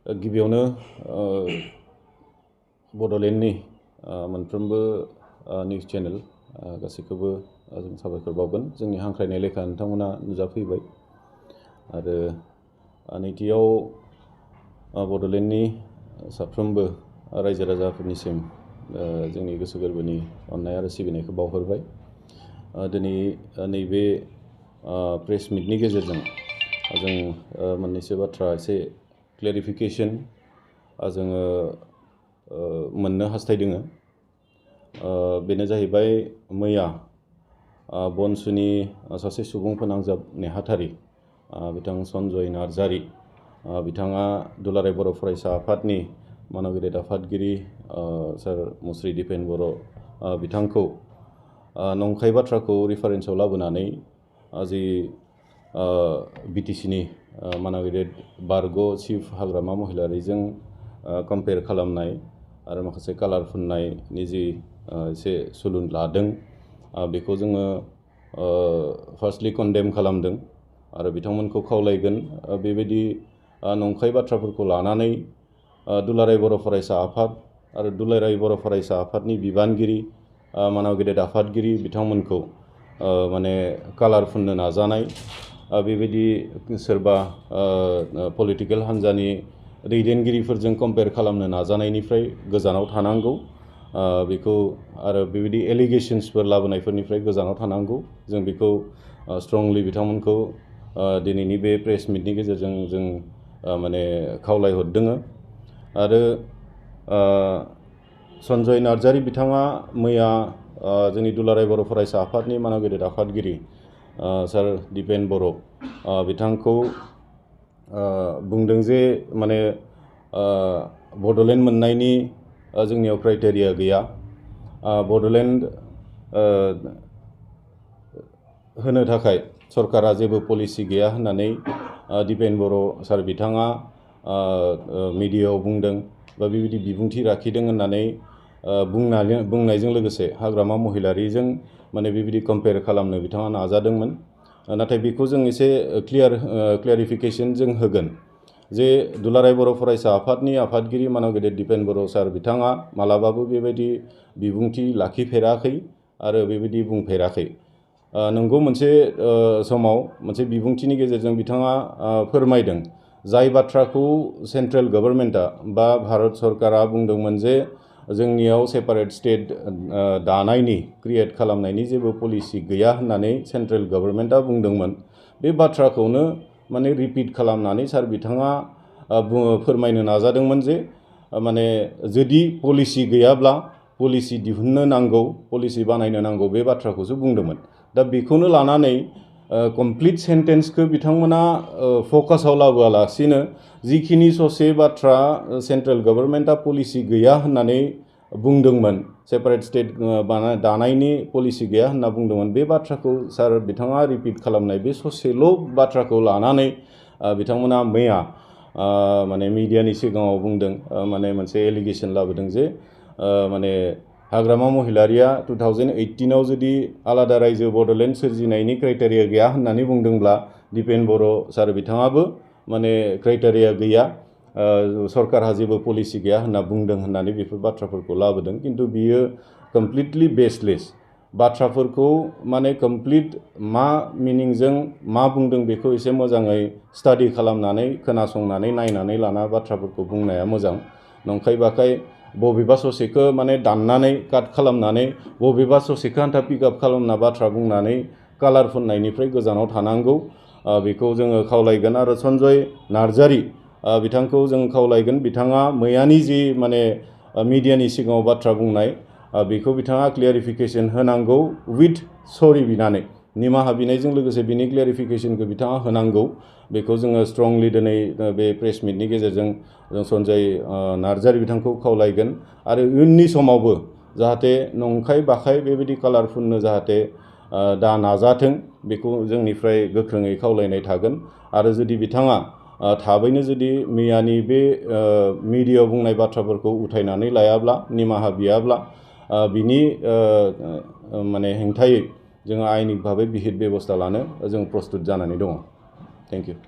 गिबियावनो बड'लेण्डनि मोनफ्रोमबो news channel गासैखौबो जों साबायखर बावगोन जोंनि हांख्रायनाय लेखा नोंथांमोना नुजाफैबाय आरो नैथियाव बड'लेण्डनि साफ्रोमबो रायजो राजाफोरनिसिम जोंनि गोसो गोरबोनि अननाय आरो सिबिनायखौ बावहरबाय दिनै नैबे प्रेस मिटनि गेजेरजों जों मोननैसो बाथ्रा एसे क्लेरिफिकेसन जोङो मोननो हास्थायदों बेनो जाहैबाय मैया बनसुनि सासे सुबुं फोनांजाब नेहाथारि बिथां सन्जय नार्जारि बिथाङा दुलाराय बर' फरायसा आफादनि मानगिरि आफादगिरि सार मुस्रि दिपेन बर' बिथांखौ नंखाय बाथ्राखौ रिफारेन्सआव लाबोनानै जि बिटिसिनि मानगिरि बारग' चिफ हाग्रामा महिलारिजों कम्पेयार खालामनाय आरो माखासे कालार फुननायनि जि एसे सुलुन लादों बेखौ जोङो फार्स्टलि कन्डेम खालामदों आरो बिथांमोनखौ खावलायगोन बेबायदि नंखाय बाथ्राफोरखौ लानानै दुलाराय बर' फरायसा आफाद आरो दुलाराय बर' फरायसा आफादनि बिबानगिरि मानगिरि आफादगिरि बिथांमोनखौ माने कालार फुननो नाजानाय बेबायदि सोरबा पलिटिकेल हान्जानि दैदेनगिरिफोरजों कम्पेयार खालामनो नाजानायनिफ्राय गोजानाव थानांगौ बेखौ आरो बेबायदि एलिगेशन्सफोर लाबोनायफोरनिफ्राय गोजानाव थानांगौ जों बेखौ स्ट्रंलि बिथांमोनखौ दिनैनि बे प्रेस मिटनि गेजेरजों जों माने खावलायहरदों आरो सन्जय नार्जारि बिथाङा मैया जोंनि दुलाराय बर' फरायसा आफादनि मानगिरि आफादगिरि सार दिपेन बर' बिथांखौ बुंदों जे माने बड'लेण्ड मोननायनि जोंनियाव क्राइटेरिया गैया बड'लेण्ड होनो थाखाय सरकारा जेबो पलिसि गैया होननानै दिपेन बर' सार बिथाङा मिडियायाव बुंदों बा बेबायदि बिबुंथि लाखिदों होननानै बुंनायजों लोगोसे हाग्रामा महिलारिजों माने बेबायदि कम्पेयार खालामनो बिथाङा नाजादोंमोन नाथाय बेखौ जों एसे क्लियारिफिकेसन जों होगोन जे दुलाराय बर' फरायसा आफादनि आफादगिरि मानगिरि दिपेन बर' सार बिथाङा मालाबाबो बेबायदि बिबुंथि लाखिफेराखै आरो बेबायदि बुंफेराखै नंगौ मोनसे समाव मोनसे बिबुंथिनि गेजेरजों बिथाङा फोरमायदों जाय बाथ्राखौ सेन्ट्रेल गभर्नमेन्टआ बा भारत सरकारा बुंदोंमोन जे जोंनियाव सेपारेट स्टेट दानायनि क्रिएट खालामनायनि जेबो पलिसि गैया होननानै सेन्ट्रेल गभर्नमेन्टआ बुंदोंमोन बे बाथ्राखौनो माने रिपिट खालामनानै सार बिथाङा फोरमायनो नाजादोंमोन जे माने जुदि पलिसि गैयाब्ला पलिसि दिहुननो नांगौ पलिसि बानायनो नांगौ बे बाथ्राखौसो बुंदोंमोन दा बेखौनो लानानै कमप्लिट सेन्टेन्सखौ बिथांमोना फकासाव लाबोआलासिनो जिखिनि ससे बाथ्रा सेन्ट्रेल गभर्नमेन्टआ पलिसि गैया होननानै बुंदोंमोन सेपारेट स्टेट दानायनि पलिसि गैया होनना बुंदोंमोन बे बाथ्राखौ सार बिथाङा रिपिट खालामनाय बे ससेल' बाथ्राखौ लानानै बिथांमोना मैया माने मिडियानि सिगाङाव बुंदों माने मोनसे एलिगेसन लाबोदों जे माने हाग्रामा महिलारिया 2018आव जुदि आलादा रायजो बड'लेण्ड सोरजिनायनि क्राइटेरिया गैया होननानै बुंदोंब्ला दिपेन बर' सार बिथाङाबो माने क्राइटेरिया गैया सरकारहा जेबो पलिसि गैया होनना बुंदों होननानै बेफोर बाथ्राफोरखौ लाबोदों किन्तु बियो कमप्लिटलि बेसलेस बाथ्राफोरखौ माने कमप्लिट मा मिनिंजों मा बुंदों बेखौ एसे मोजाङै स्टाडि खालामनानै खोनासंनानै नायनानै लाना बाथ्राफोरखौ बुंनाया मोजां नंखाय बाखाय बबेबा ससेखौ माने दाननानै काट खालामनानै बबेबा ससेखौ आन्था पिकआप खालामना बाथ्रा बुंनानै कालार फुननायनिफ्राय गोजानाव थानांगौ बेखौ जोङो खावलायगोन आरो सन्जय नार्जारि बिथांखौ जों खावलायगोन बिथाङा मैयानि जि माने मिडियानि सिगाङाव बाथ्रा बुंनाय बेखौ बिथाङा क्लियारिफिकेसन होनांगौ उइथ सरि बिनानै निमाहा बिनायजों लोगोसे बिनि क्लियारिफिकेसनखौ बिथाङा होनांगौ बेखौ जोङो स्ट्रंलि दिनै बे प्रेस मिटनि गेजेरजों जों सन्जय नार्जारि बिथांखौ खावलायगोन आरो इयुननि समावबो जाहाथे नंखाय बाखाय बेबायदि कालार फुननो जाहाथे दा नाजाथों बेखौ जोंनिफ्राय गोख्रोङै खावलायनाय थागोन आरो जुदि बिथाङा थाबैनो जुदि मैयानि बे मिडियायाव बुंनाय बाथ्राफोरखौ उथायनानै लायाब्ला निमाहा बियाब्ला बिनि माने हेंथायै जोङो आयेनिक भाबै बिहित बेबस्था लानो जों प्रस्तुत जानानै दङ थेंक इउ